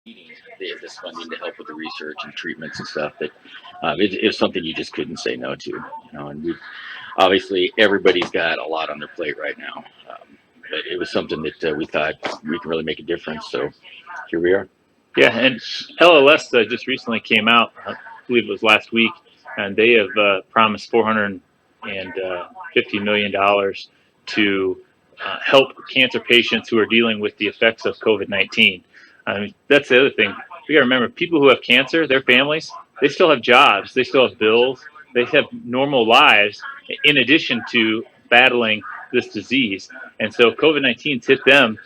this funding to help with the research and treatments and stuff. That it was something you just couldn't say no to. And we obviously everybody's got a lot on their plate right now. But it was something that we thought we can really make a difference. So here we are. Yeah, and LLS just recently came out, I believe it was last week, and they have promised $450 million to help cancer patients who are dealing with the effects of COVID-19. I mean, that's the other thing. We got to remember, people who have cancer, their families, they still have jobs, they still have bills, they have normal lives in addition to battling this disease. And so COVID-19's hit them,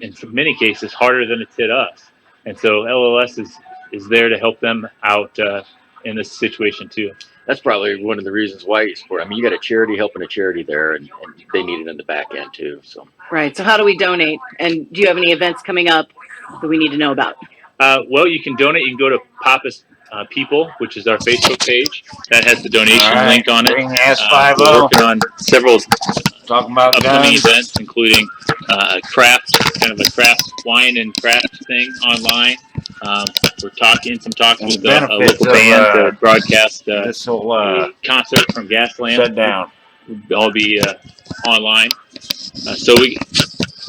in many cases, harder than it's hit us. And so LLS is there to help them out in this situation too. That's probably one of the reasons why you support. I mean, you got a charity helping a charity there, and they need it in the back end too. So right. So how do we donate? And do you have any events coming up that we need to know about? Well, you can donate. You can go to Papa's People, which is our Facebook page. That has the donation link on it. We're working on several upcoming events, including a craft wine and craft thing online. We're talking with a local band to broadcast a concert from Gasland. Shut down. We'll all be online. So we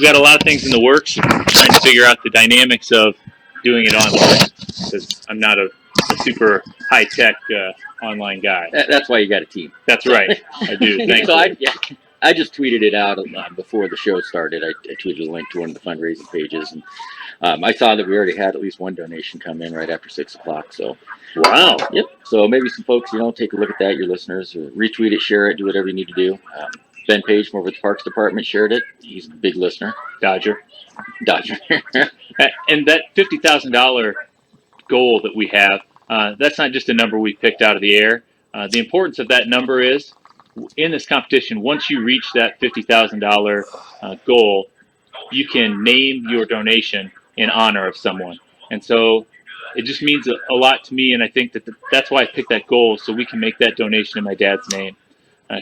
got a lot of things in the works. Trying to figure out the dynamics of doing it online, because I'm not a super high tech online guy. that's why you got a team. That's right, I do. Thanks. So I just tweeted it out before the show started. I tweeted a link to one of the fundraising pages, and I saw that we already had at least one donation come in right after 6 o'clock. So, wow. Yep. So maybe some folks, take a look at that. Your listeners, or retweet it, share it, do whatever you need to do. Ben Page from over at the Parks Department shared it. He's a big listener. Dodger. And that $50,000 goal that we have, that's not just a number we picked out of the air. The importance of that number is, in this competition, once you reach that $50,000 goal, you can name your donation in honor of someone. And so it just means a lot to me, and I think that's why I picked that goal, so we can make that donation in my dad's name,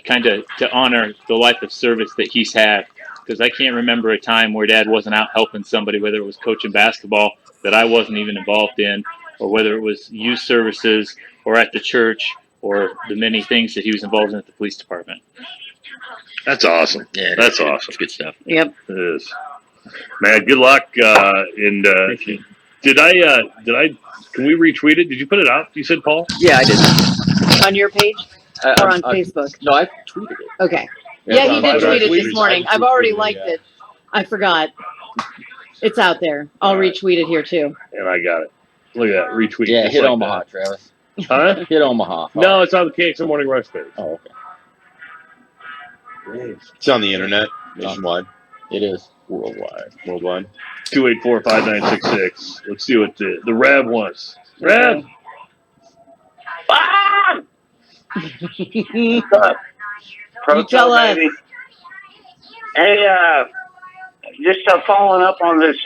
kind of to honor the life of service that he's had. Because I can't remember a time where Dad wasn't out helping somebody, whether it was coaching basketball that I wasn't even involved in, or whether it was youth services or at the church, or the many things that he was involved in at the police department. That's awesome. Yeah, that's awesome. It's good stuff. Yep. It is. Man, good luck. And did I? Can we retweet it? Did you put it out? You said, Paul? Yeah, I did. On your page or on Facebook? No, I tweeted it. Okay. Yeah, he did tweet it this morning. I've already liked it. I forgot. It's out there. I'll retweet it here too. And I got it. Look at that retweet. Yeah, hit like Omaha, that. Travis. Huh? Hit Omaha. No, it's on the KXM Morning Rush page. Oh, okay. It's on the internet nationwide. It is Worldwide. 284-5966. Let's see what the Rev wants. Rev! Ah! What's up? You tell us. Baby. Hey, just following up on this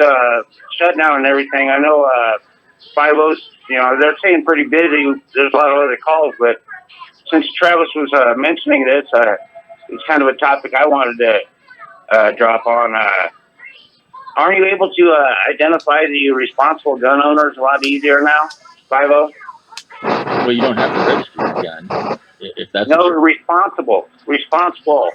shutdown and everything. I know 5-0's, they're saying pretty busy. There's a lot of other calls, but since Travis was mentioning this, it's kind of a topic I wanted to drop on. Aren't you able to identify the responsible gun owners a lot easier now, 5-0? Well, you don't have to register a gun. If that's responsible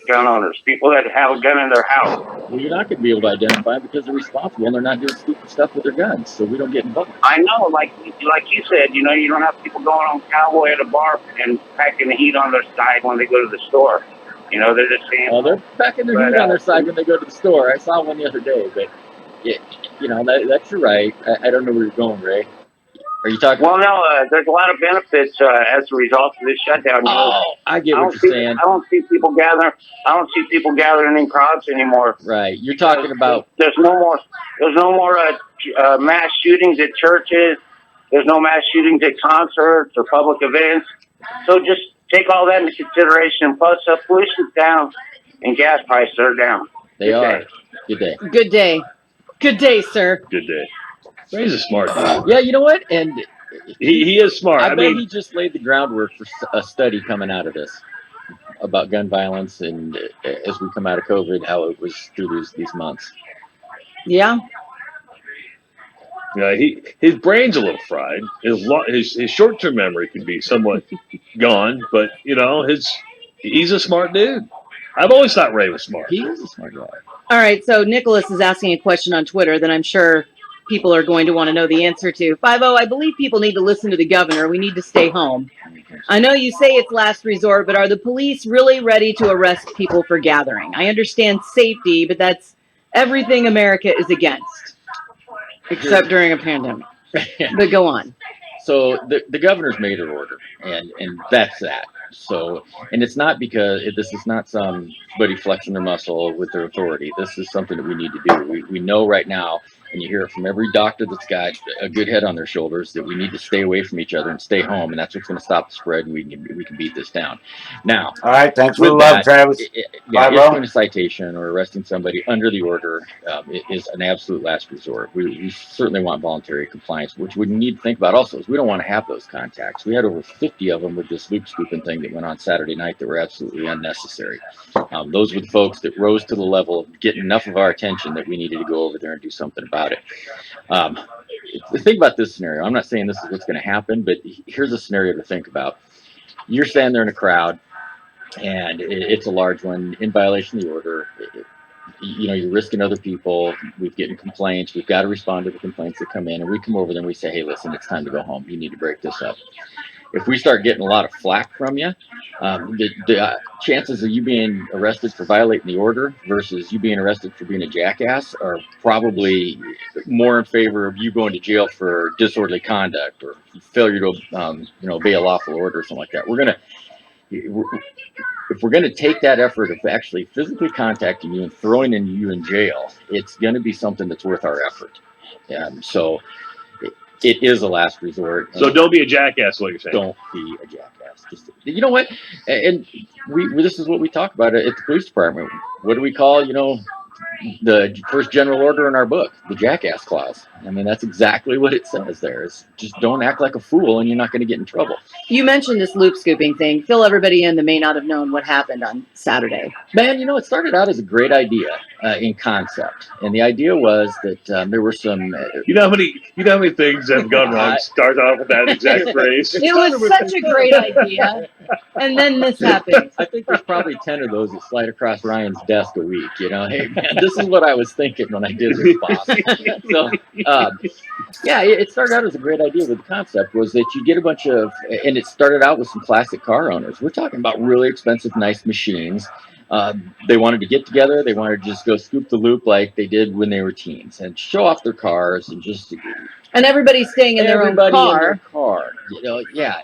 gun owners, people that have a gun in their house. Well, you're not going to be able to identify them because they're responsible and they're not doing stupid stuff with their guns, so we don't get involved. I know, like you said, you don't have people going on cowboy at a bar and packing the heat on their side when they go to the store. They're just saying. Well, they're packing their heat on their side when they go to the store. I saw one the other day, but that's your right. I don't know where you're going, Ray. Are you talking? Well, no, there's a lot of benefits as a result of this shutdown. I get what you're saying. I don't see people gathering in crowds anymore. Right. You're talking about. There's no more mass shootings at churches. There's no mass shootings at concerts or public events. So just take all that into consideration. Plus, pollution's down and gas prices are down. They are. Good day. Good day. Good day, sir. Good day. He's a smart guy. Yeah, you know what? And he is smart. I bet he just laid the groundwork for a study coming out of this about gun violence, and as we come out of COVID, how it was through these months. Yeah. Yeah, his brain's a little fried. His short term memory could be somewhat gone, but he's a smart dude. I've always thought Ray was smart. He is a smart guy. All right, so Nicholas is asking a question on Twitter that I'm sure people are going to want to know the answer to. 50, I believe people need to listen to the governor. We need to stay home. I know you say it's last resort, but are the police really ready to arrest people for gathering? I understand safety, but that's everything America is against, except during a pandemic. But go on. So the governor's made an order, and that's that. So, and it's not because this is not somebody flexing their muscle with their authority. This is something that we need to do. We know right now, and you hear it from every doctor that's got a good head on their shoulders, that we need to stay away from each other and stay home, and that's what's going to stop the spread, and we can beat this down. Now, all right, thanks for the with love, that, Travis. issuing a citation or arresting somebody under the order is an absolute last resort. We certainly want voluntary compliance, which we need to think about also is we don't want to have those contacts. We had over 50 of them with this loop scooping thing that went on Saturday night that were absolutely unnecessary. Those were the folks that rose to the level of getting enough of our attention that we needed to go over there and do something about it. The thing about this scenario, I'm not saying this is what's going to happen, but here's a scenario to think about. You're standing there in a crowd, and it's a large one in violation of the order. You're risking other people. We're getting complaints. We've got to respond to the complaints that come in, and we come over there and we say, hey, listen, it's time to go home. You need to break this up. If we start getting a lot of flack from you, the chances of you being arrested for violating the order versus you being arrested for being a jackass are probably more in favor of you going to jail for disorderly conduct or failure to obey a lawful order or something like that. If we're going to take that effort of actually physically contacting you and throwing you in jail, it's going to be something that's worth our effort. So it is a last resort. So don't be a jackass, what you're saying. Don't be a jackass. Just, you know what? And this is what we talk about at the police department. What do we call, the first general order in our book, the jackass clause? I mean, that's exactly what it says there. It's just don't act like a fool and you're not going to get in trouble. You mentioned this loop scooping thing. Fill everybody in that may not have known what happened on Saturday. Man, it started out as a great idea in concept. And the idea was that there were some... You know how many things have gone wrong start off with that exact phrase? It was such a great idea. And then this happened. I think there's probably 10 of those that slide across Ryan's desk a week. Hey, man, this is what I was thinking when I did this, boss. So, it started out as a great idea. But the concept was that you get a bunch of, and it started out with some classic car owners. We're talking about really expensive, nice machines. They wanted to get together. They wanted to just go scoop the loop like they did when they were teens and show off their cars and just. And everybody's staying in their own car.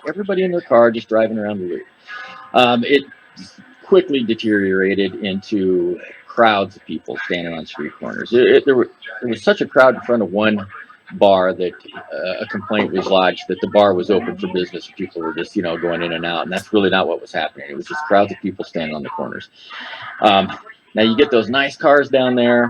Everybody in their car just driving around the loop. It quickly deteriorated into crowds of people standing on street corners. There was such a crowd in front of one bar that a complaint was lodged that the bar was open for business and people were just going in and out, and that's really not what was happening. It was just crowds of people standing on the corners. Now you get those nice cars down there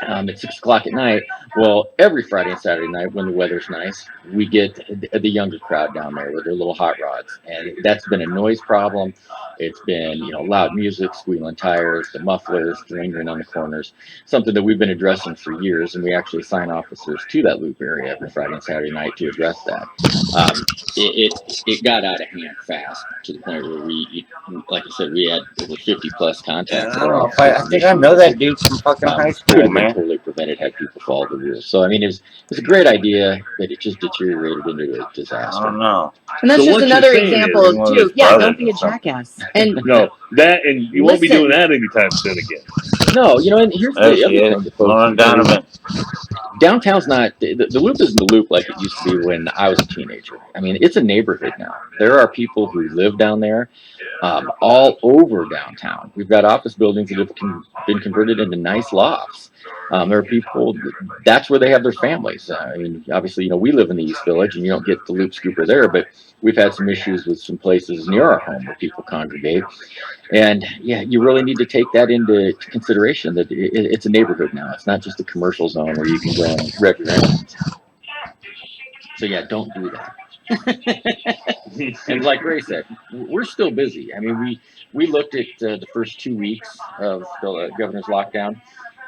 at 6 o'clock at night. Well, every Friday and Saturday night when the weather's nice, we get the younger crowd down there with their little hot rods, and that's been a noise problem. It's been loud music, squealing tires, the mufflers, lingering on the corners, something that we've been addressing for years, and we actually assign officers to that loop area every Friday and Saturday night to address that. It got out of hand fast to the point where we, like I said, we had over 50 plus contacts. I think I know that dude from fucking high school, man. Totally prevented had people follow the rules. So I mean, it was a great idea, but it just deteriorated into a disaster. I don't know. And that's So just what another you're saying example is of one of too. his Yeah, brothers don't be a or something. jackass. And No, that and you won't be Listen. doing that anytime soon again. No, and here's the other thing that folks. Lauren Donovan. Downtown's not the loop isn't the loop like it used to be when I was a teenager. I mean, it's a neighborhood now. There are people who live down there, all over downtown. We've got office buildings that have been converted into nice lofts. There are people that's where they have their families. I mean, obviously, we live in the East Village, and you don't get the loop scooper there, but we've had some issues with some places near our home where people congregate. And you really need to take that into consideration that it's a neighborhood now. It's not just a commercial zone where you can go and rev your engines. So don't do that. And like Ray said, we're still busy. I mean, we looked at the first 2 weeks of the governor's lockdown,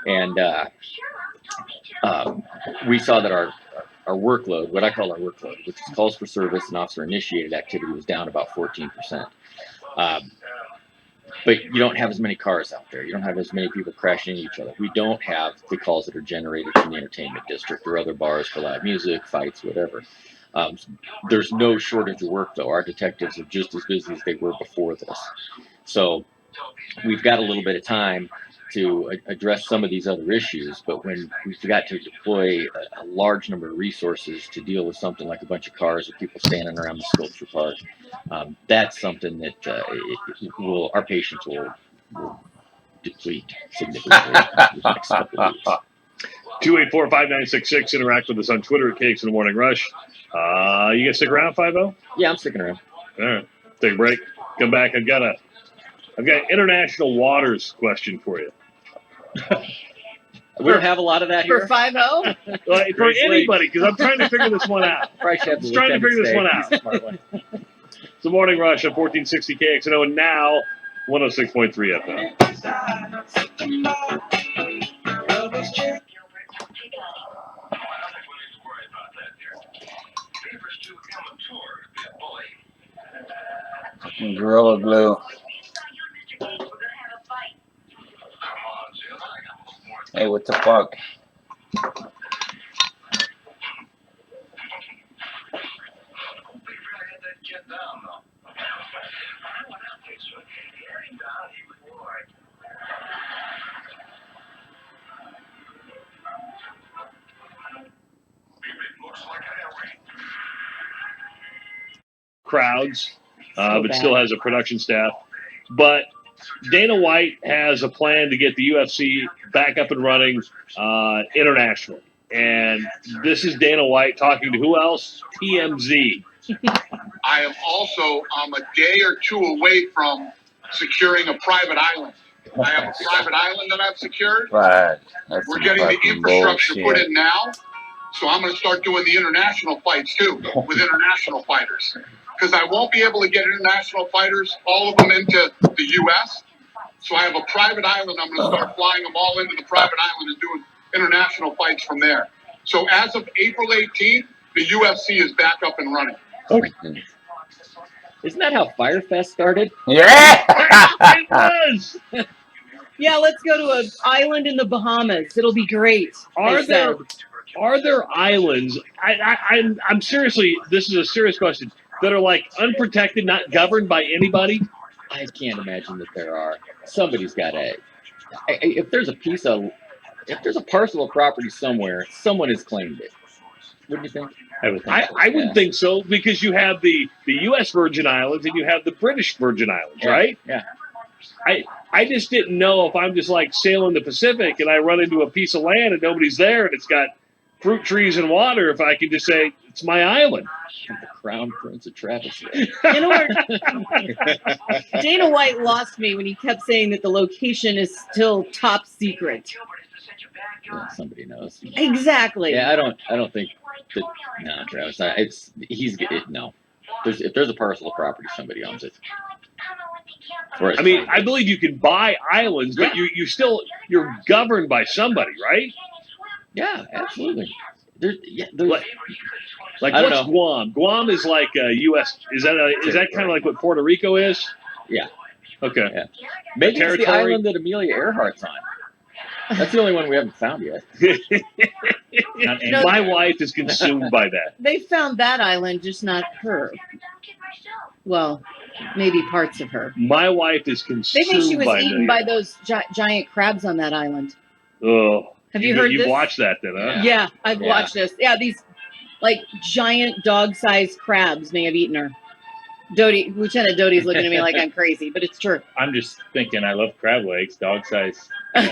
and we saw that our workload, what I call our workload, which is calls for service and officer initiated activity, was down about 14%. But you don't have as many cars out there. You don't have as many people crashing into each other. We don't have the calls that are generated from the entertainment district or other bars for loud music, fights, whatever. There's no shortage of work, though. Our detectives are just as busy as they were before this. So we've got a little bit of time to address some of these other issues, but when we forgot to deploy a large number of resources to deal with something like a bunch of cars or people standing around the sculpture park, that's something that our patience will deplete significantly in the next couple of weeks. 284-5966. Interact with us on Twitter at KX in the Morning Rush. You gonna stick around, 50? Yeah, I'm sticking around. All right, take a break. Come back. I've got international waters question for you. We don't have a lot of that For here. 5-0? For anybody, because I'm trying to figure this one out. Probably should have the Just trying to figure this one out. He's a smart one. It's the Morning Rush on 1460 KXNO, and now 106.3 FM. Gorilla Glue. Hey, what the fuck? Crowds, So but bad. still has a production staff. But Dana White has a plan to get the UFC back up and running internationally. And this is Dana White talking to who else? TMZ. I am also a day or two away from securing a private island. I have a private island that I've secured. Right. That's We're some getting the fucking infrastructure put bullshit. in now. So I'm going to start doing the international fights too with international fighters. Because I won't be able to get international fighters, all of them into the U.S. So I have a private island. I'm going to start flying them all into the private island and doing international fights from there. So as of April 18th, the UFC is back up and running. Isn't that how FYRE Fest started? Yeah. It was. Yeah, let's go to an island in the Bahamas. It'll be great. Are they said. there islands? I'm seriously. This is a serious question. That are like unprotected, not governed by anybody. I can't imagine that there are. Somebody's got to. If there's a parcel of property somewhere, someone has claimed it. Wouldn't you think? I would think. I would think so, because you have the U.S. Virgin Islands and you have the British Virgin Islands, right? Yeah. I just didn't know if I'm just like sailing the Pacific and I run into a piece of land and nobody's there and it's got fruit trees and water, if I could just say it's my island. The Crown Prince of Travis. You know where Dana White lost me when he kept saying that the location is still top secret. Yeah, somebody knows. Exactly. Yeah, I don't think that. No, Travis. No. If there's a parcel of property, somebody owns it. I mean, I believe you can buy islands, but you're governed by somebody, right? Yeah, absolutely. Like I don't what's know. Guam? Guam is like a U.S. Is that kind of like what Puerto Rico is? Yeah. Okay. Yeah. Maybe it's the Territory? island that Amelia Earhart's on. That's the only one we haven't found yet. No, My wife is consumed by that. They found that island, just not her. Well, maybe parts of her. My wife is They consumed think she was by eaten that. by those giant crabs on that island. Oh. Have you heard You've this? watched that then, huh? Yeah, I've Yeah. watched this. Yeah, these like giant dog-sized crabs may have eaten her. Doty, Lieutenant Doty's looking at me like I'm crazy, but it's true. I'm just thinking. I love crab legs, dog size. You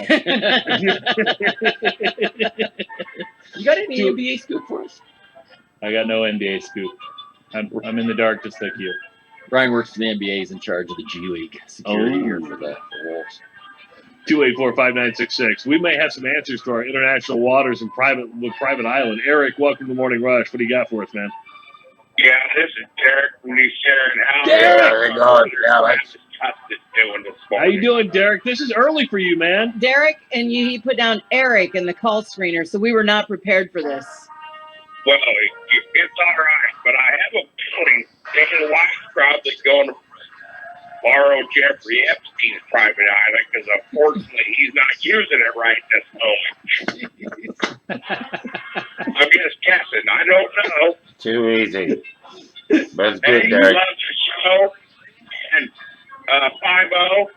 got any NBA scoop for us? I got no NBA scoop. I'm in the dark just like you. Brian works for the NBA. He's in charge of the G League security here for the Wolves. 284-5966. We may have some answers to our international waters and private island. Eric, welcome to the Morning Rush. What do you got for us, man? Yeah, this is Derrick from New Sharon. Derrick! How you doing, Derrick? This is early for you, man. Derrick, and he put down Eric in the call screener, so we were not prepared for this. Well, it's all right, but I have a feeling Dana White's probably going to borrow Jeffrey Epstein's private island because unfortunately he's not using it right this moment. I'm just guessing. I don't know. Too easy. But it's Hey, good, you Derek. love the show. And 5-0,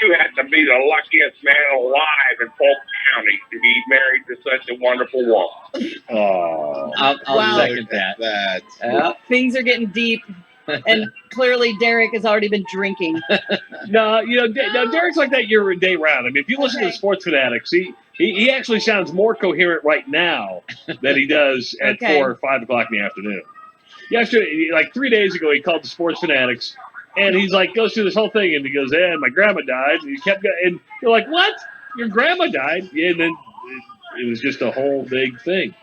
you have to be the luckiest man alive in Polk County to be married to such a wonderful woman. Oh, I'll Wow. second that. That's Things are getting deep, and clearly Derrick has already been drinking. no, Derrick's like that year day round. I mean, if you listen to Sports Fanatics, he actually sounds more coherent right now than he does at Okay. 4 or 5 o'clock in the afternoon. Yesterday, like 3 days ago, he called the Sports Fanatics, and he's like, goes through this whole thing, and he goes, my grandma died, and he kept going, and you're like, what? Your grandma died? Yeah, and then it was just a whole big thing.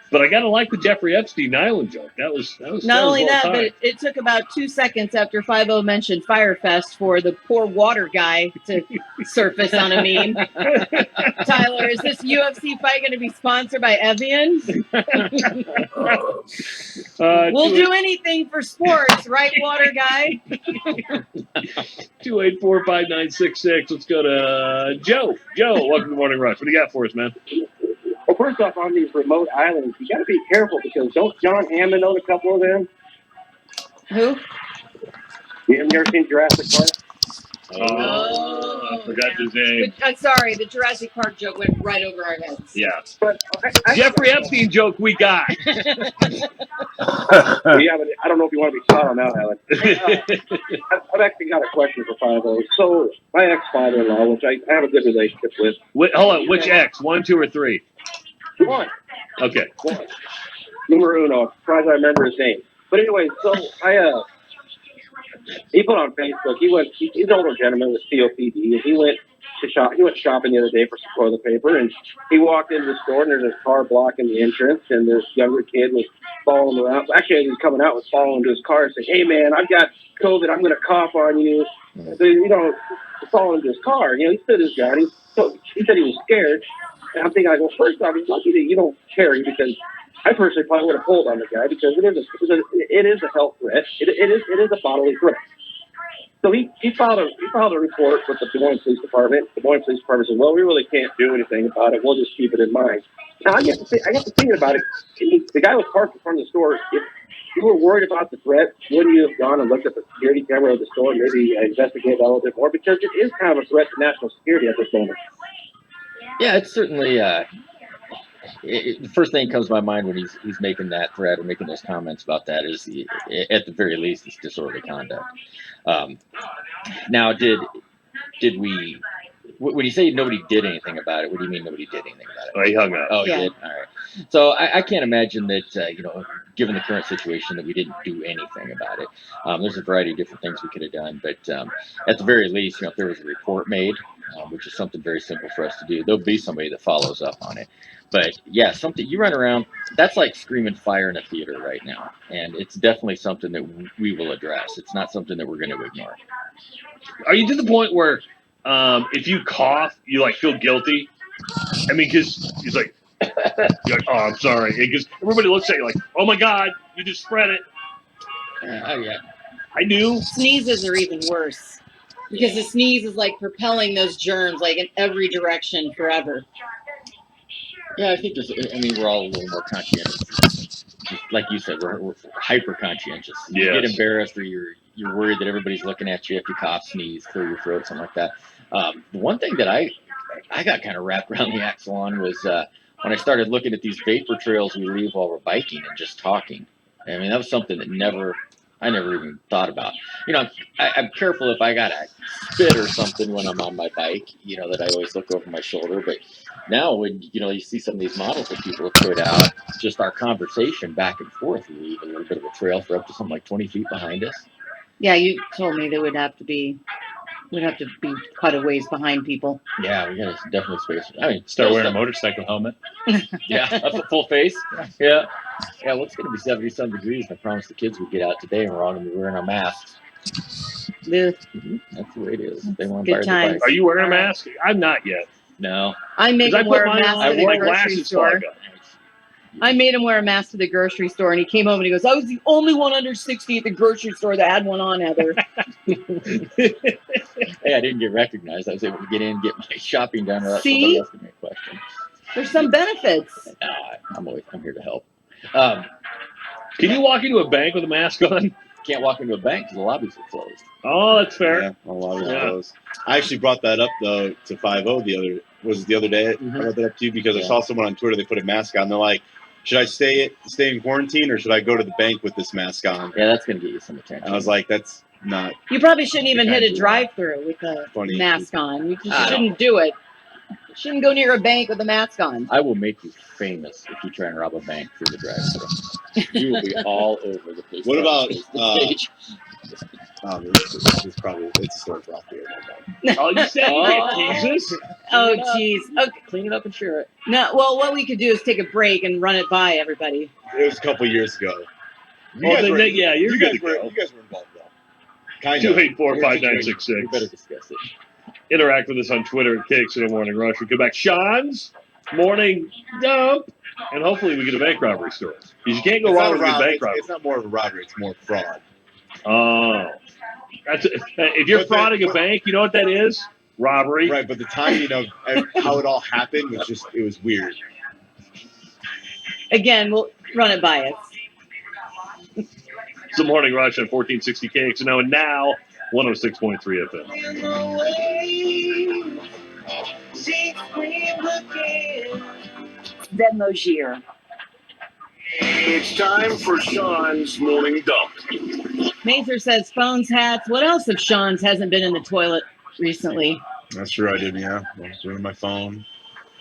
But I gotta like the Jeffrey Epstein Island joke. That was Not only well that, timed. but it took about 2 seconds after 5-0 mentioned Fire Fest for the poor water guy to surface on a meme. Tyler, is this UFC fight going to be sponsored by Evian? We'll do anything for sports, right, water guy? 284-5966. Let's go to Joe. Joe, welcome to Morning Rush. What do you got for us, man? Well, first off, on these remote islands, you got to be careful because don't John Hammond own a couple of them? Who? You ever seen Jurassic Park? I forgot his name. Sorry, the Jurassic Park joke went right over our heads. Yeah. But I Jeffrey Epstein joke we got. Yeah, but I don't know if you want to be caught on that, Alan. I've actually got a question for 5-0. So my ex-father-in-law, which I have a good relationship with. Hold on, which X? 1, 2, or 3? One. Okay. One. Numero uno. Surprised I remember his name. But anyway, so he put on Facebook. He's an older gentleman with COPD, and he went shopping the other day for some toilet paper, and he walked into the store, and there's a car blocking the entrance, and this younger kid was following him around. Actually, as he was coming out, was following to his car and saying, "Hey, man, I've got COVID. I'm going to cough on you." So, following to his car. He stood his ground. He said he was scared, and I'm thinking, well, first off, he's lucky that you don't carry, because I personally probably would have pulled on the guy, because it is a health threat. It is a bodily threat. So he filed a report with the Des Moines Police Department. The Des Moines Police Department said, "Well, we really can't do anything about it. We'll just keep it in mind." Now I got to thinking about it. The guy was parked in front of the store. If you were worried about the threat, wouldn't you have gone and looked at the security camera of the store and maybe investigated a little bit more? Because it is kind of a threat to national security at this moment. Yeah, it's certainly. The first thing that comes to my mind when he's making that threat or making those comments about that is, at the very least, it's disorderly conduct. Now, did we? When you say nobody did anything about it, what do you mean nobody did anything about it? Oh, he hung up. Oh, Yeah. he did? All right. So I can't imagine that, given the current situation, that we didn't do anything about it. There's a variety of different things we could have done, but at the very least, if there was a report made, which is something very simple for us to do, there'll be somebody that follows up on it. But yeah, something you run around, that's like screaming fire in a theater right now. And it's definitely something that we will address. It's not something that we're going to ignore. Are you to the point where if you cough, you feel guilty? I mean, because he's like, you're like, "Oh, I'm sorry." Because everybody looks at you like, "Oh my God, you just spread it." Oh, yeah. I knew. Sneezes are even worse, because the sneeze is like propelling those germs in every direction forever. Yeah, I think we're all a little more conscientious. Just like you said, we're hyper conscientious. You get embarrassed, or you're worried that everybody's looking at you if you cough, sneeze, clear your throat, something like that. The one thing that I got kind of wrapped around the axle on was when I started looking at these vapor trails we leave while we're biking and just talking. I mean, that was something that I never even thought about. I'm careful if I got to spit or something when I'm on my bike, that I always look over my shoulder. But now when, you see some of these models that people have put out, just our conversation back and forth, we leave a little bit of a trail for up to something like 20 feet behind us. Yeah, you told me there would have to be quite a ways behind people. Yeah, we got to definitely space. Start wearing a motorcycle helmet. Yeah, a full face. Yeah. Yeah, well, it's going to be 70-some degrees. And I promised the kids we'd get out today, and we're all going to be wearing our masks. Ugh. That's the way it is. They want Good to times. Are you wearing a mask? I'm not yet. No. I make 'Cause I them wear put a mine mask on, at I the wore grocery glasses store. fog up. I made him wear a mask to the grocery store, and he came home and he goes, "I was the only one under 60 at the grocery store that had one on, Heather." Hey, I didn't get recognized. I was able to get in and get my shopping done without See? somebody asking me a question. There's some benefits. I'm here to help. Can you walk into a bank with a mask on? Can't walk into a bank because the lobbies are closed. Oh, that's fair. Yeah, a lot of Yeah. those. I actually brought that up though to 5-0 the other day. I brought that up to you because I saw someone on Twitter. They put a mask on. They're like, "Should I stay in quarantine or should I go to the bank with this mask on?" Yeah, that's gonna get you some attention. And I was like, "That's not You probably shouldn't even hit a Kinda drive-through with a funny." mask on. You just I shouldn't do it. You shouldn't go near a bank with a mask on. I will make you famous if you try and rob a bank through the drive-thru. You will be all over the place. What about page. this probably it's a story for off the air. Oh, you said Jesus? Oh, jeez. Okay. Clean it up and share it. No, well, what we could do is take a break and run it by everybody. It was a couple years ago. You're you good guys to go. You guys were involved though. Kind of. 284-5966. We better discuss it. Interact with us on Twitter at KX in the Morning Rush. We come back. Sean's Morning Dump. And hopefully we get a bank robbery story. Because you can't go wrong with a good bank robbery. It's not more of a robbery. It's more fraud. Oh. If you're frauding a bank, you know what that is? Robbery. Right, but the timing of how it all happened was it was weird. Again, we'll run it by us. It's the Morning Rush on 1460 KX and now 106.3 FM. Venmo's year. It's time for Sean's Morning Dump. Mazer says phones, hats. What else of Sean's hasn't been in the toilet recently? That's true, I did, yeah. I was doing my phone,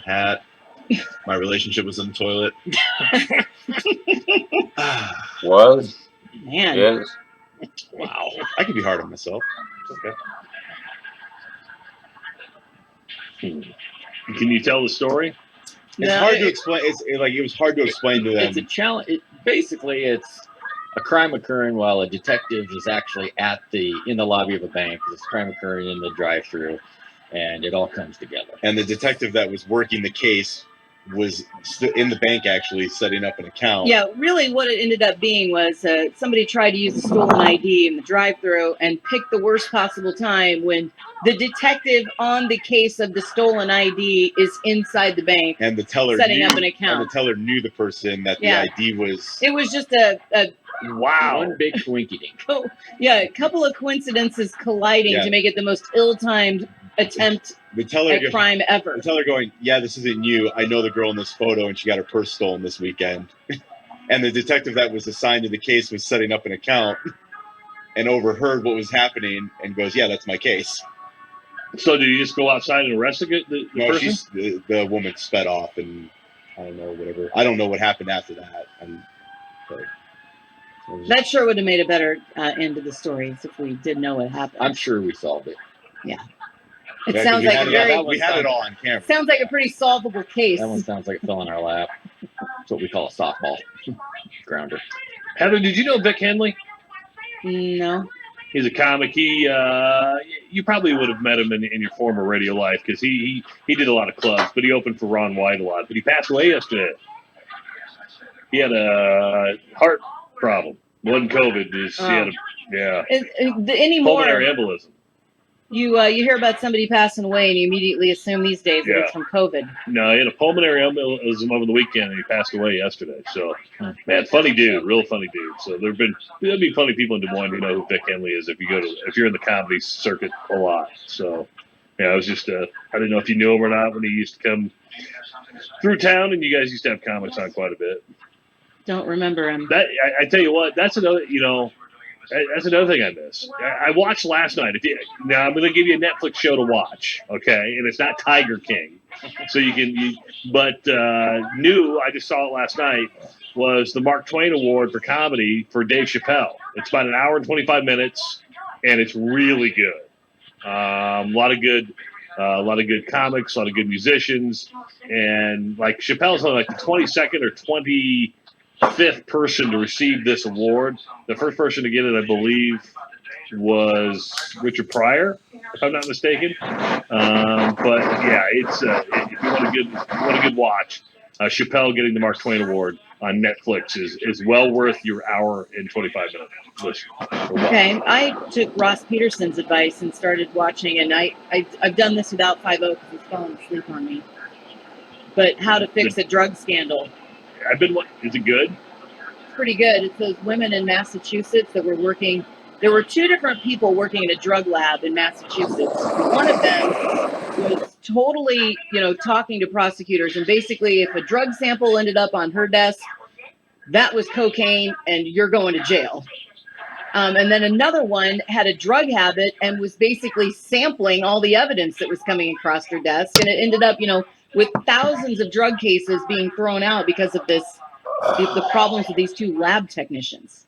hat. My relationship was in the toilet. Was? Man. Yes. Wow. I could be hard on myself. It's okay. Can you tell the story? It's hard to explain. It was hard to explain to them. It's a challenge. Basically, it's a crime occurring while a detective is actually in the lobby of a bank. There's a crime occurring in the drive-through, and it all comes together. And the detective that was working the case was in the bank actually setting up an account. Yeah, really what it ended up being was somebody tried to use a stolen ID in the drive-thru and picked the worst possible time when the detective on the case of the stolen ID is inside the bank And the teller setting knew, up an account. And the teller knew the person that the Yeah. ID was. It was just a One big twinkie-dink. a couple of coincidences colliding Yeah. to make it the most ill-timed attempt The teller at crime ever. The teller going, "Yeah, this isn't you. I know the girl in this photo, and she got her purse stolen this weekend." And the detective that was assigned to the case was setting up an account and overheard what was happening and goes, "Yeah, that's my case." So did you just go outside and arrest the No, person? the woman sped off, and I don't know, whatever. I don't know what happened after that. That sure would have made a better end of the story if we did know what happened. I'm sure we solved it. Yeah. It sounds like we had it all on camera. Sounds like a pretty solvable case. That one sounds like it fell in our lap. That's what we call a softball grounder. Heather, did you know Vic Henley? No. He's a comic. You probably would have met him in your former radio life because he did a lot of clubs, but he opened for Ron White a lot. But he passed away yesterday. He had a heart problem. It wasn't COVID. He had Anymore, pulmonary embolism. you hear about somebody passing away and you immediately assume these days that Yeah. it's from COVID. No, he had a pulmonary embolism over the weekend, and he passed away yesterday. So, man, funny dude, real funny dude. So there'll be funny people in Des Moines who know who Vic Henley is if you're in the comedy circuit a lot. So, yeah, I was just I didn't know if you knew him or not when he used to come through town, and you guys used to have comics on quite a bit. Don't remember him. I tell you what, that's another that's another thing I miss. I watched last night. Now I'm going to give you a Netflix show to watch, okay? And it's not Tiger King, so new. I just saw it last night. Was the Mark Twain Award for comedy for Dave Chappelle? It's about an hour and 25 minutes, and it's really good. A lot of good comics, a lot of good musicians, and like Chappelle's only like the 22nd or 25th person to receive this award. The first person to get it, I believe, was Richard Pryor, if I'm not mistaken. But yeah, it's if you want a good watch, Chappelle getting the Mark Twain Award on Netflix is well worth your hour and 25 minutes listen. Okay, I took Ross Peterson's advice and started watching, and I've done this without 5-0 because he's fallen asleep on me. But How to Fix a Drug Scandal. I've been. Is it good? It's pretty good. It's those women in Massachusetts that were working. There were 2 different people working in a drug lab in Massachusetts. One of them was totally, talking to prosecutors, and basically, if a drug sample ended up on her desk, that was cocaine, and you're going to jail. And then another one had a drug habit and was basically sampling all the evidence that was coming across her desk. And it ended up, with thousands of drug cases being thrown out because of the problems with these 2 lab technicians.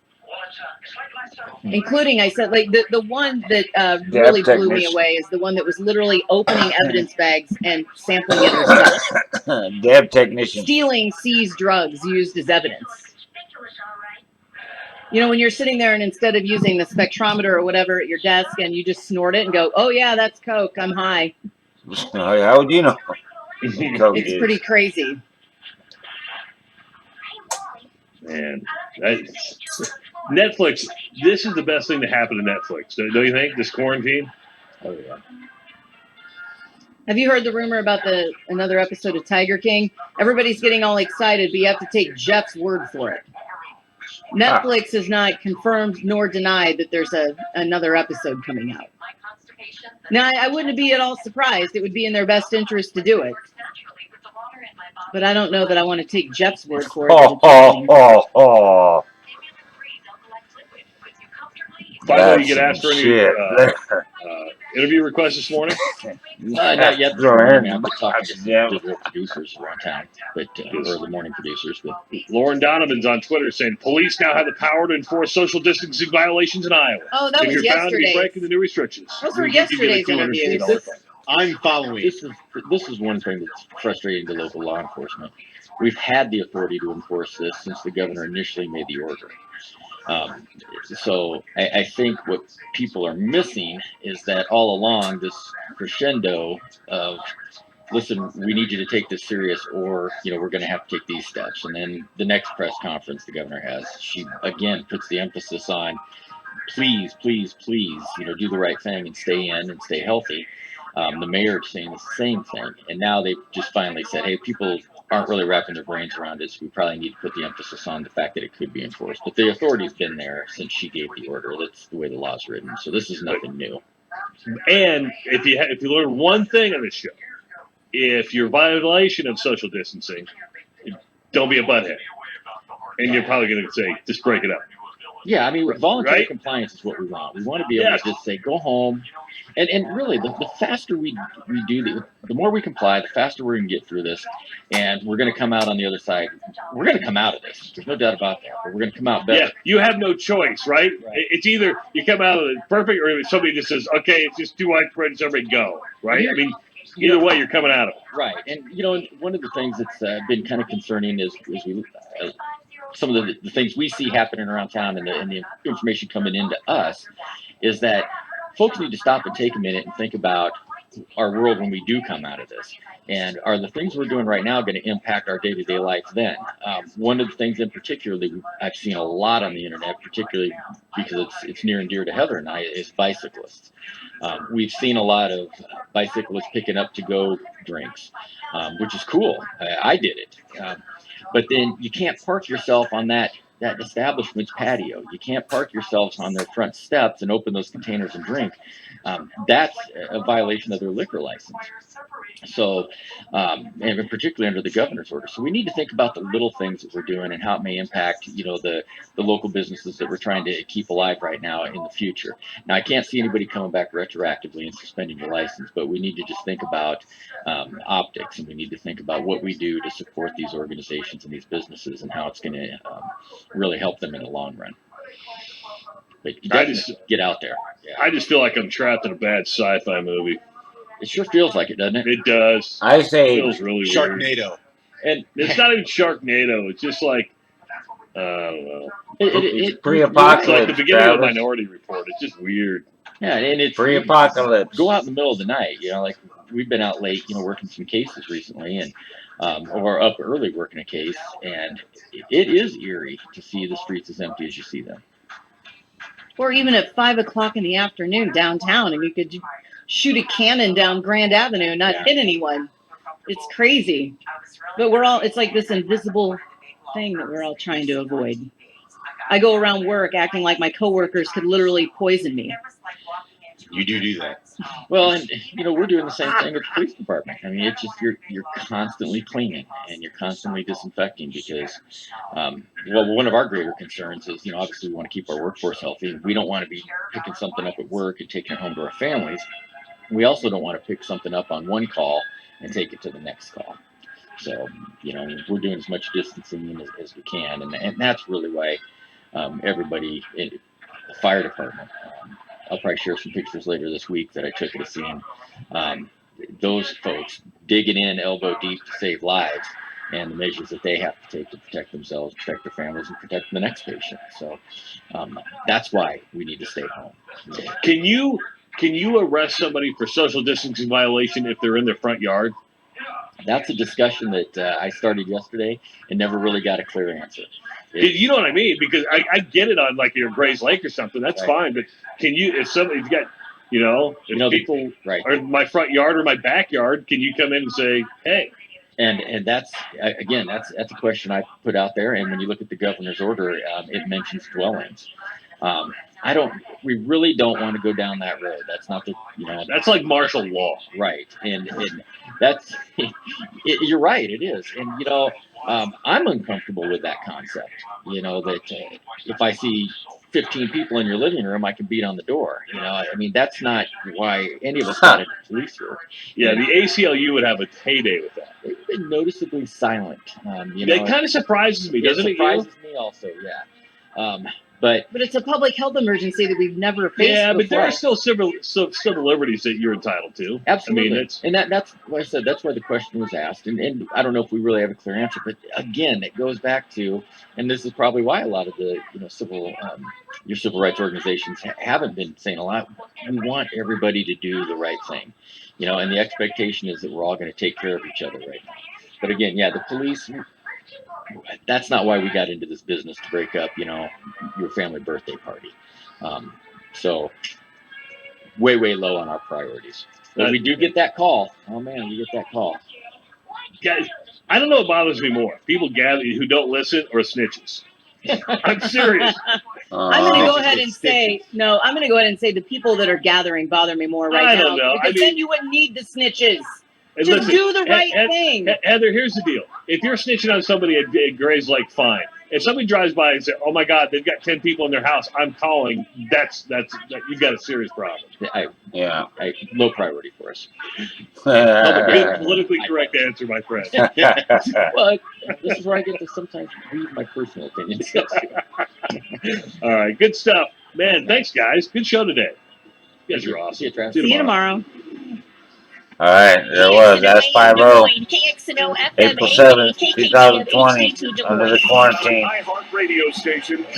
Including, I said, like the one that really blew me away is the one that was literally opening evidence bags and sampling it herself. Dab technician. Stealing seized drugs used as evidence. When you're sitting there and instead of using the spectrometer or whatever at your desk and you just snort it and go, oh yeah, that's Coke, I'm high. How would you know? It's pretty crazy. Man, Netflix, this is the best thing to happen to Netflix, don't you think, this quarantine? Oh, yeah. Have you heard the rumor about another episode of Tiger King? Everybody's getting all excited, but you have to take Jeff's word for it. Netflix has not confirmed nor denied that there's another episode coming out. Now, I wouldn't be at all surprised. It would be in their best interest to do it. But I don't know that I want to take Jeff's word for it. Finally, you get asked for any interview requests this morning? Not yet. I'm just talking to some digital producers around town, or the morning producers. But Lauren Donovan's on Twitter saying police now have the power to enforce social distancing violations in Iowa. Oh, that was found to be yesterday. breaking the new restrictions. Those were yesterday's interviews. I'm following. This is one thing that's frustrating to local law enforcement. We've had the authority to enforce this since the governor initially made the order. So I think what people are missing is that all along this crescendo of, listen, we need you to take this serious, or we're going to have to take these steps. And then the next press conference the governor has, she again puts the emphasis on, please, please, please, do the right thing and stay in and stay healthy. The mayor is saying the same thing, and now they've just finally said, hey, people aren't really wrapping their brains around it, so we probably need to put the emphasis on the fact that it could be enforced. But the authority's been there since she gave the order. That's the way the law's written, so this is nothing new. And if you learn one thing on this show, if you're violation of social distancing, don't be a butthead. And you're probably going to say, just break it up. Yeah, I mean, voluntary compliance is what we want. We want to be able to just say, go home. And really, the faster we do the more we comply, the faster we're going to get through this. And we're going to come out on the other side. We're going to come out of this. There's no doubt about that. But we're going to come out better. Yeah, you have no choice, right? It's either you come out of it perfect, or somebody just says, okay, it's just too widespread, everybody go, right? I mean, either way, you're coming out of it. Right. And, one of the things that's been kind of concerning is we some of the things we see happening around town and the information coming into us is that folks need to stop and take a minute and think about our world when we do come out of this. And are the things we're doing right now going to impact our day-to-day life then? One of the things in particular that I've seen a lot on the internet, particularly because it's near and dear to Heather and I, is bicyclists. We've seen a lot of bicyclists picking up to-go drinks, which is cool. I did it. But then you can't park yourself on that establishment's patio. You can't park yourselves on their front steps and open those containers and drink. That's a violation of their liquor license. So, and particularly under the governor's order. So we need to think about the little things that we're doing and how it may impact, the local businesses that we're trying to keep alive right now in the future. Now, I can't see anybody coming back retroactively and suspending your license, but we need to just think about optics, and we need to think about what we do to support these organizations and these businesses and how it's going to really help them in the long run. But you got to get out there. Yeah. I just feel like I'm trapped in a bad sci-fi movie. It sure feels like it, doesn't it? It does. I say it feels really Sharknado. Weird. And it's not even Sharknado. It's just like, I don't know. It's pre-apocalypse. It's like the beginning of Minority Report. It's just weird. Yeah, and it's pre-apocalypse. Go out in the middle of the night. Like we've been out late, working some cases recently, and or up early working a case, and it is eerie to see the streets as empty as you see them. Or even at 5 o'clock in the afternoon downtown, and you could shoot a cannon down Grand Avenue and not hit anyone. It's crazy. But it's like this invisible thing that we're all trying to avoid. I go around work acting like my coworkers could literally poison me. You do that. Well, and we're doing the same thing at the police department. I mean, it's just you're constantly cleaning and you're constantly disinfecting because, one of our greater concerns is, obviously we want to keep our workforce healthy. We don't want to be picking something up at work and taking it home to our families. We also don't want to pick something up on one call and take it to the next call. So, we're doing as much distancing as we can, and that's really why everybody in the fire department. I'll probably share some pictures later this week that I took at a scene. Those folks digging in elbow deep to save lives, and the measures that they have to take to protect themselves, protect their families, and protect the next patient. So that's why we need to stay home. Can you arrest somebody for social distancing violation if they're in their front yard? That's a discussion that I started yesterday and never really got a clear answer. You know what I mean? Because I get it on like your Grays Lake or something. That's fine. But can you, if somebody's got, if people are in my front yard or my backyard, can you come in and say, hey? And that's a question I put out there. And when you look at the governor's order, it mentions dwellings. We really don't want to go down that road. That's not that's like martial law. Right. And that's, you're right. It is. And, I'm uncomfortable with that concept, that if I see 15 people in your living room, I can beat on the door. That's not why any of us got into police work. Yeah, the ACLU would have a heyday with that. They've been noticeably silent. It kind of surprises me, doesn't it? Surprises me also, yeah. But it's a public health emergency that we've never faced. Yeah, but before. there are still civil liberties that you're entitled to. Absolutely. I mean, that's what I said. That's why the question was asked, and I don't know if we really have a clear answer. But again, it goes back to, and this is probably why a lot of the your civil rights organizations haven't been saying a lot. We want everybody to do the right thing, and the expectation is that we're all going to take care of each other right now. But again, the police. That's not why we got into this business, to break up, your family birthday party. So way low on our priorities. But we do get that call. Oh man, we get that call. Guys, I don't know what bothers me more: people who don't listen or snitches. I'm serious. I'm going to go ahead and say I'm going to go ahead and say the people that are gathering bother me more right now. I don't know. Because then you wouldn't need the snitches. Just do the right thing. Heather, here's the deal. If you're snitching on somebody at Grays Lake, fine. If somebody drives by and says, oh, my God, they've got 10 people in their house, I'm calling, you've got a serious problem. Low priority for us. Good politically correct answer, my friend. Well, this is where I get to sometimes read my personal opinions. All right, good stuff. Man, thanks, guys. Good show today. You guys are awesome. See you tomorrow. All right, there was. That's 5-0. April 7th, 2020, under the quarantine. Radio station. 70,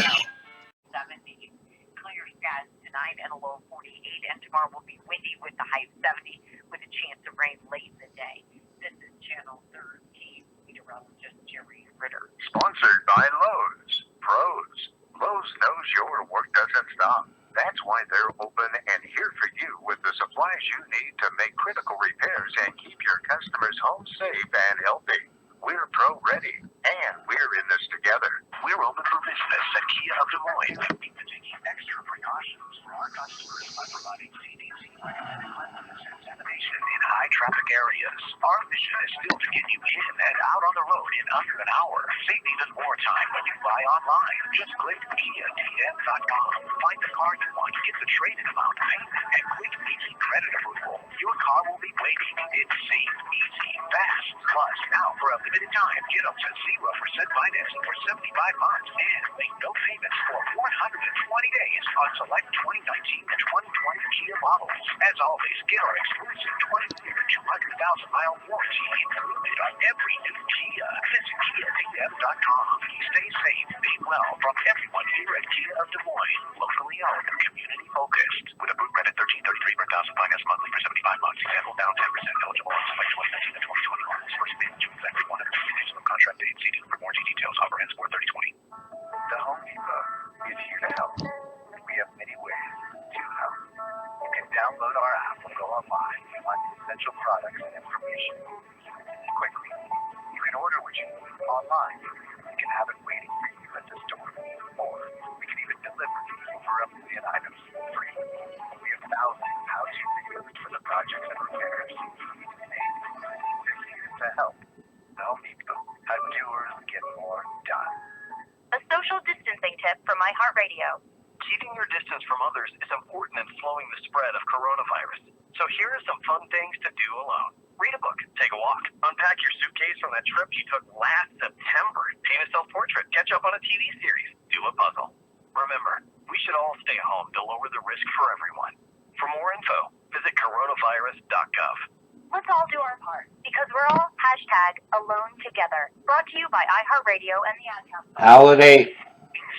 clear skies tonight and a low 48, and tomorrow will be windy with the high 70 with a chance of rain late in the day. This is Channel 13, meteorologist Jerry Ritter. Sponsored by Lowe's. Pros. Lowe's knows your work doesn't stop. That's why they're open and here for you with the supplies you need to make critical repairs and keep your customers home safe and healthy. We're pro ready, and we're in this together. We're open for business at Kia of Des Moines. Taking extra precautions for our customers by providing CDC recommended cleanliness and sanitation in high traffic areas. Our mission is still to get you in and out on the road in under an hour. Save even more time when you buy online. Just click KiaDM.com. Find the car you want, get the trade-in amount, payment, and quick, easy credit approval. Your car will be waiting. It's safe, easy, fast. Plus, now for a limited time, get up to 0% financing for 75 months and make no payments for 120 days on select 2019 and 2020 Kia models. As always, get our exclusive 20-year, 200,000-mile warranty included on every new Kia. Visit KiaDM.com. Stay safe, be well from everyone here at Kia of Des Moines. Locally owned, community focused. With approved credit 1333 per thousand finance monthly for 75 months. Example down 10% eligible on select 2019 and 2020 models. First payment June 1. products and information quickly. You can order what you need online. We can have it waiting for you at the store. Or we can even deliver to you for $1 million items free. We have thousands of how-to videos for the projects and repairs. We're here to help. Home Depot. How doers get more done. A social distancing tip from iHeartRadio. Keeping your distance from others is important in slowing the spread of coronavirus. So here are some fun things to do alone. Read a book, take a walk, unpack your suitcase from that trip you took last September, paint a self-portrait, catch up on a TV series, do a puzzle. Remember, we should all stay home to lower the risk for everyone. For more info, visit coronavirus.gov. Let's all do our part, because we're all #AloneTogether. Brought to you by iHeartRadio and the Ad Council. Holiday.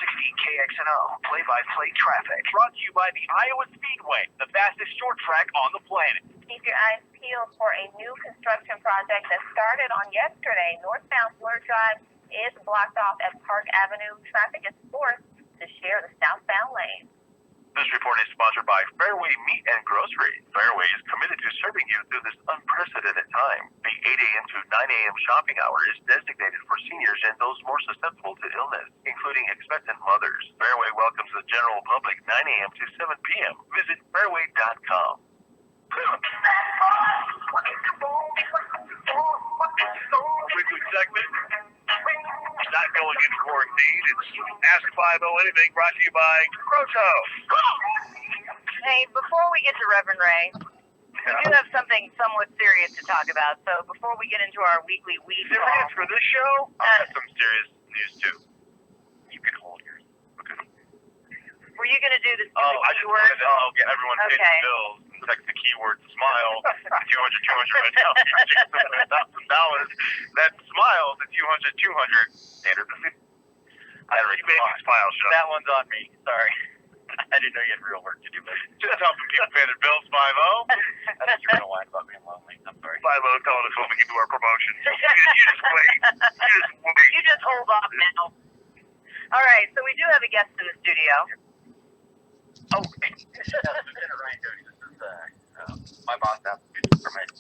60 KXNO, play-by-play traffic. Brought to you by the Iowa Speedway, the fastest short track on the planet. Keep your eyes peeled for a new construction project that started on yesterday. Northbound FYRE Drive is blocked off at Park Avenue. Traffic is forced to share the southbound lane. This report is sponsored by Fairway Meat and Grocery. Fairway is committed to serving you through this unprecedented time. The 8 a.m. to 9 a.m. shopping hour is designated for seniors and those more susceptible to illness, including expectant mothers. Fairway welcomes the general public 9 a.m. to 7 p.m. Visit fairway.com. Weekly segment. Not going in quarantine. It's Ask 50 Anything, brought to you by Grosso. Hey, before we get to Reverend Ray, we do have something somewhat serious to talk about. So before we get into our weekly weed Serious for this show? I've got some serious news too. You can hold yours. Okay. were you going to do the I just keyword? wanted to get everyone paid Okay. the bills and text the keyword smile. 200 right now. $1,000. That smile to 200. Standard. I already made these files. That one's on me. Sorry. I didn't know you had real work to do, but Just helping people pay their bills, 5-0. I thought you were going to whine about being lonely. I'm sorry. 5-0 telling us when we can do our promotion. You just wait. You just hold off now. All right, so we do have a guest in the studio. Oh, Lieutenant Ryan Doty. This is my boss out the police department.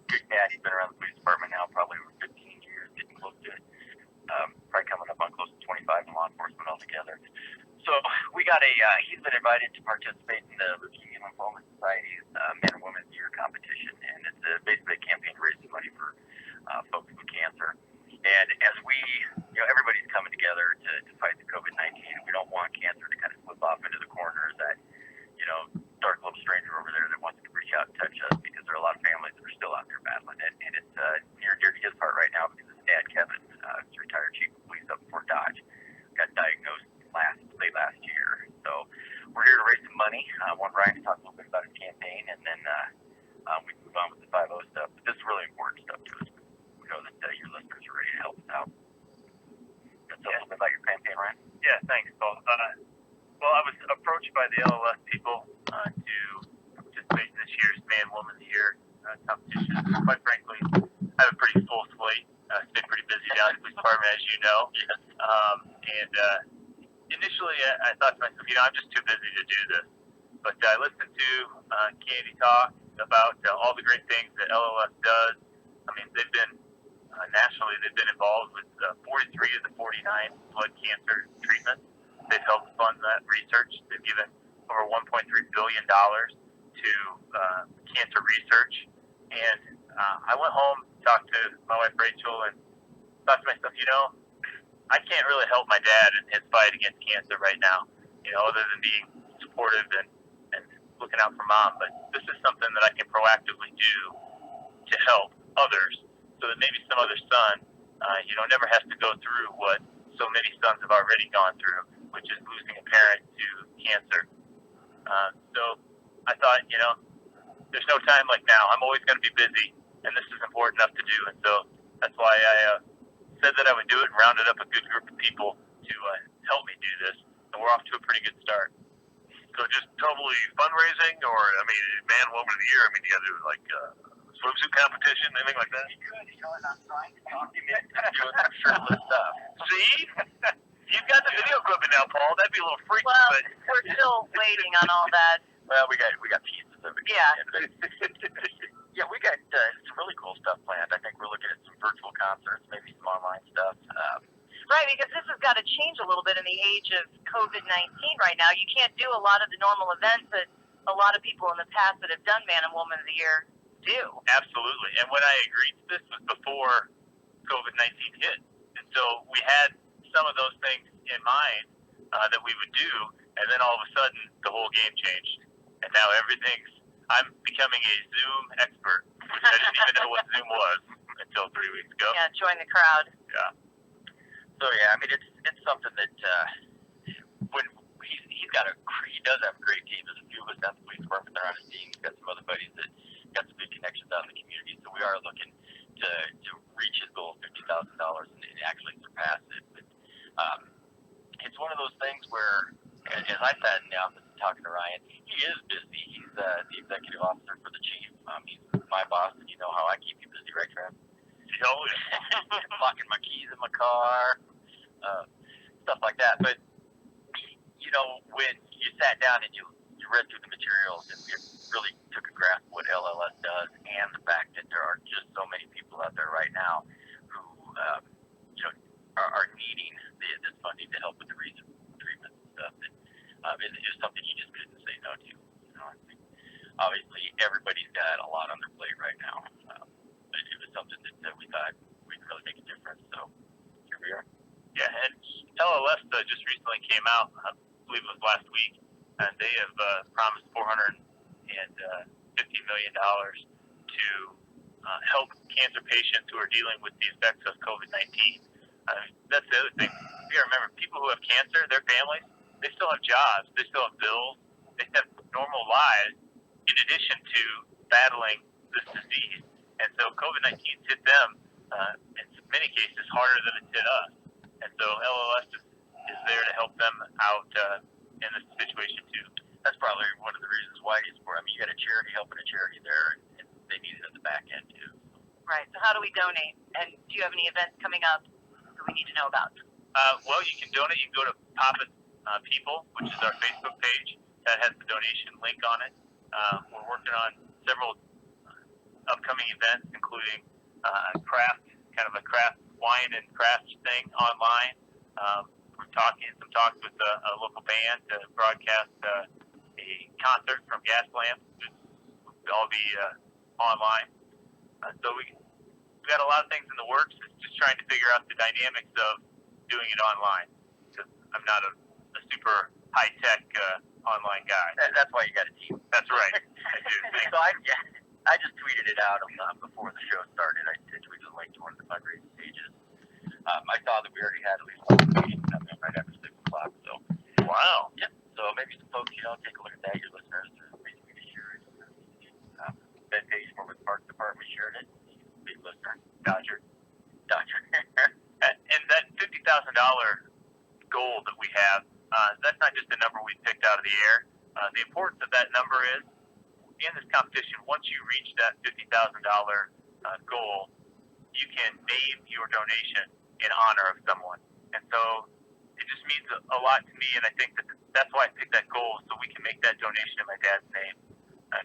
Good cat. He's been around the police department now probably over 15 years, getting close to probably coming up on close to 25 in law enforcement altogether. So we got he's been invited to participate in the Leukemia and Lymphoma Society's Men and Women's Year competition, and it's basically a campaign to raise money for folks with cancer. And as we, everybody's coming together to fight the COVID-19, we don't want cancer to kind of slip off into the corner of that, dark little stranger over there that wants to reach out and touch us, because there are a lot of families that are still out there battling it. And it's near and dear to his heart right now because his dad, Kevin, is a retired chief of police up in Fort Dodge, got diagnosed late last year. So we're here to raise some money. I want Ryan to talk a little bit about his campaign, and then we can move on with the 5-0 stuff. But this is really important stuff to us. We know that your listeners are ready to help us out. Tell us a little bit about your campaign, Ryan. Yeah, thanks, Paul. Well, I was approached by the LLS people to participate in this year's Man-Woman of the Year competition. Quite frankly, I have a pretty full slate. Stayed pretty busy down at the police department, as you know. Yes. And initially, I thought to myself, I'm just too busy to do this. But I listened to Candy talk about all the great things that LLS does. I mean, they've been nationally, they've been involved with 43 of the 49 blood cancer treatments. They've helped fund that research. They've given over $1.3 billion to cancer research. And I went home, talked to my wife Rachel, and thought to myself, I can't really help my dad in his fight against cancer right now, other than being supportive and looking out for mom. But this is something that I can proactively do to help others, so that maybe some other son, never has to go through what so many sons have already gone through, which is losing a parent to cancer. So I thought, there's no time like now. I'm always going to be busy, and this is important enough to do. And so that's why I said that I would do it and rounded up a good group of people to help me do this. And we're off to a pretty good start. So just totally fundraising, or, Man, Woman of the Year, you got to do like swimsuit competition, anything like that? You could, I'm trying to document doing some shirtless stuff. See? You've got the video equipment now, Paul. That'd be a little freaky, Well, but we're still waiting on all that. Well, we got pieces of it. Yeah. Yeah, we got some really cool stuff planned. I think we're looking at some virtual concerts, maybe some online stuff. Right, because this has got to change a little bit in the age of COVID-19 right now. You can't do a lot of the normal events that a lot of people in the past that have done Man and Woman of the Year do. Absolutely. And when I agreed to this was before COVID-19 hit. And so we had some of those things in mind that we would do, and then all of a sudden the whole game changed. And now I'm becoming a Zoom expert, which I didn't even know what Zoom was until 3 weeks ago. Yeah, join the crowd. Yeah. So yeah, I mean it's something that when he does have a great team. There's a few of us down at the police department that are on his team. He's got some other buddies that got some good connections out in the community. So we are looking to reach his goal of $50,000 and actually surpass it. But it's one of those things where, as I sat in the office talking to Ryan, he is busy. He's the executive officer for the chief. He's my boss, and you know how I keep you busy, right, Trav? Locking my keys in my car, stuff like that. But you know, when you sat down and you read through the materials and you really took a grasp of what LLS does, and the fact that there are just so many people out there right now who are needing this funding to help with the research treatment and stuff, that it is something you just couldn't say no to. You know, I think obviously everybody's got a lot on their plate right now. But it was something that we thought we'd really make a difference. So here we are. Yeah, and LLS just recently came out, I believe it was last week, and they have promised $450 million to help cancer patients who are dealing with the effects of COVID-19. That's the other thing. You gotta remember, people who have cancer, their families, they still have jobs, they still have bills, they have normal lives in addition to battling this disease. And so COVID-19 hit them in many cases harder than it's hit us. And so LLS is there to help them out in this situation too. That's probably one of the reasons why you got a charity helping a charity there, and they need it at the back end too. Right. So how do we donate? And do you have any events coming up that we need to know about? Well, you can donate. You can go to Papa's People, which is our Facebook page. That has the donation link on it. We're working on several upcoming events, including a craft wine and craft thing online. We're talking some talks with a local band to broadcast a concert from Gaslamp. It'll all be online. So we got a lot of things in the works. It's just trying to figure out the dynamics of doing it online, because I'm not a super high-tech online guy. That's why you got a team. That's right. I do. So I just tweeted it out before the show started. I tweeted a link to one of the fundraising pages. I saw that we already had at least one meeting coming up right after 6 o'clock. So wow. Yep. So maybe some folks, take a look at that. Your listeners, maybe we can share it. Ben Page from the Parks Department shared it. Big listener. Dodger. And that $50,000 goal that we have, that's not just a number we picked out of the air. The importance of that number is, in this competition, once you reach that $50,000 goal, you can name your donation in honor of someone. And so it just means a lot to me, and I think that's why I picked that goal, so we can make that donation in my dad's name,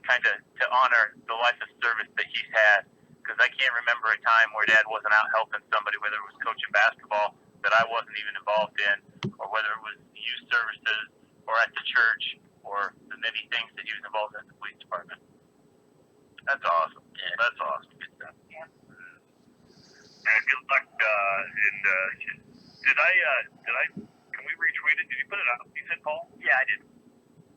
kind of to honor the life of service that he's had. Because I can't remember a time where Dad wasn't out helping somebody, whether it was coaching basketball that I wasn't even involved in, or whether it was youth services, or at the church, or the many things that he was involved in at the police department. That's awesome. Yeah. That's awesome. Good stuff. Yeah. And good luck. Can we retweet it? Did you put it out? You said, Paul? Yeah, I did.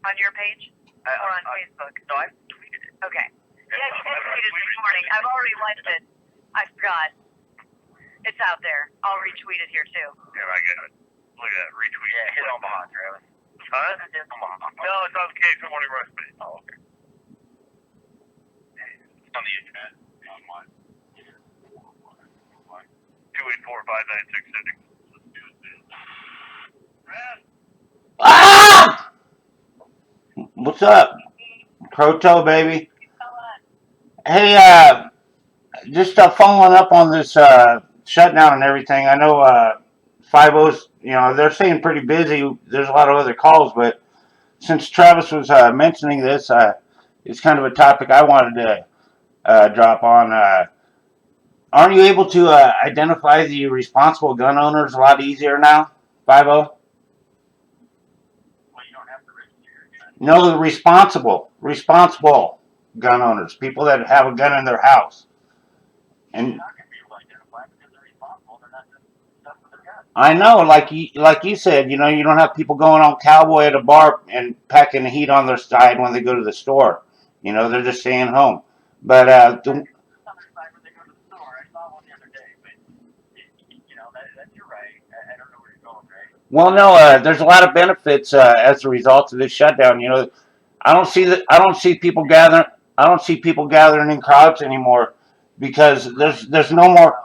On your page? Or on Facebook? No, I tweeted it. Okay. Yeah, you did tweet it this morning. I've already liked it. I forgot. It's out there. I'll retweet it here too. Yeah, I got it. Look at that retweet. Yeah, hit Omaha, Travis. Huh? Hit Omaha. No, it's on the case of Morning Rush page. Oh, okay. It's on the internet. Online. 284-5966. Ah! What's up? Proto, baby. Hey, just following up on this shutdown and everything. I know 50's, they're staying pretty busy. There's a lot of other calls, but since Travis was mentioning this, it's kind of a topic I wanted to drop on. Aren't you able to identify the responsible gun owners a lot easier now? 50. Well, you don't have to register your gun. No, the responsible gun owners, people that have a gun in their house. And You're not going to be able to identify because they're responsible. They're not doing stuff with their guns. I know, like you said, you know, you don't have people going on cowboy at a bar and packing the heat on their side when they go to the store. You know, they're just staying home. But Some side when they go to the store. I saw one the other day, but you know that's you're right. I don't know where you're going, right? well, no, there's a lot of benefits as a result of this shutdown. You know, I don't see people gathering. I don't see people gathering in crowds anymore because there's no more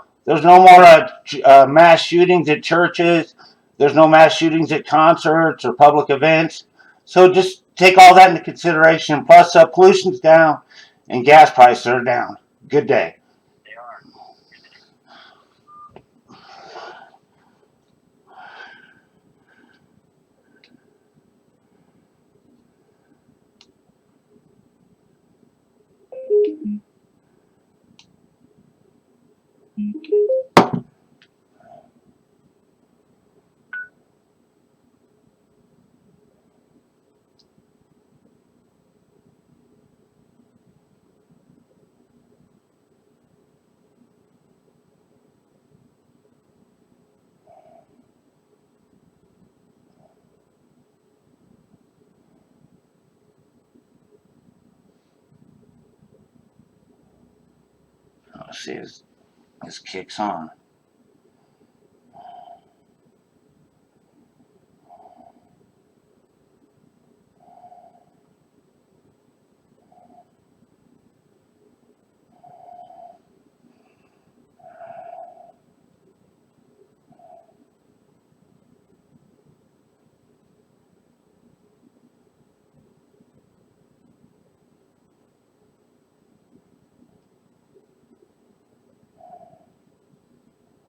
mass shootings at churches. There's no mass shootings at concerts or public events. So just take all that into consideration. Plus, pollution's down and gas prices are down. Good day. They are. Let's see, this kicks on.